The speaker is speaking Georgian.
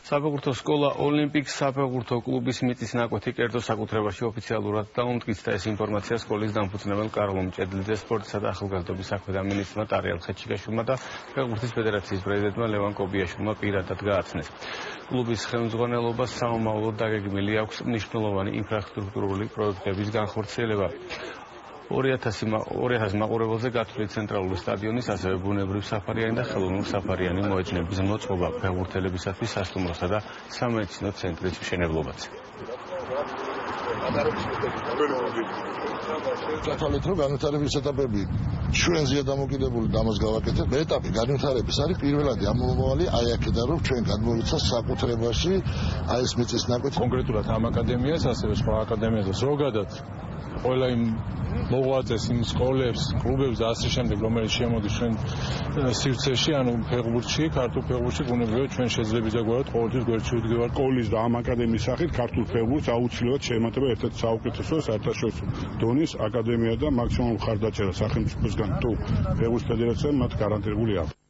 საფეხბურთო სკოლა ოლიმპიკს საფეხბურთო კლუბის მიწის ნაკვეთი კერძო საკუთრებაში ოფიციალურად დაუმტკიცდა. ეს ინფორმაცია სკოლის დამფუძნებელ კარლო მჭედლიძე, სპორტისა და ახალგაზრდობის საქმეთა მინისტრმა ტარიელ ხეჩიკაშვილმა და ფეხბურთის ფედერაციის პრეზიდენტმა ლევან კობიაშვილმა პირადად გააცნეს. კლუბის ხელმძღვანელობას საომავლოდ დაგეგმილი აქვს მნიშვნელოვანი ინფრასტრუქტურული პროექტების განხორციელება. 200 მაყურებელზე გათვლილი ცენტრალური სტადიონის, ასევე ბუნებრივ საფარიანი და ხელოვნურ საფარიანი მოედნების მოწყობა, ფეხბურთელებისათვის სასტუმროსა და სამედიცინო ცენტრის მშენებლობაც. გათვალეთ, რომ განვითარების ეტაპები ჩვენზეა დამოკიდებული და ამას გავაკეთეთ. ეტაპი განვითარების არის პირველადი ამომავალი აი აქედან, რომ ჩვენ გადმოვიცავთ საკუთრებაში აი ეს მიწის ნაკვეთი. კონკრეტულად ამ აკადემიას, ასევე სხვა აკადემიას ზოგადად ყველა იმ მოღვაწეს, იმ სკოლებს, კლუბებს და ასე შემდეგ, რომელიც შემოდის ჩვენ სივრცეში, ანუ ფეხბურთში, ქართულ ფეხბურთში, ბუნებრივად ჩვენ შეძლებს დაგვაროთ ყოველთვის გვერდში ვდგევართ. სკოლის და ამ აკადემიის სახით ქართულ ფეხბურთს აუცილებლად შეემატება ერთ-ერთი საუკეთესო საერთაშორისო დონის აკადემია და მაქსიმუმ მხარდაჭერა სახელმწიფოსგან თუ ფეხბურთის ფედერაციამ მათ გარანტირებული აქვს.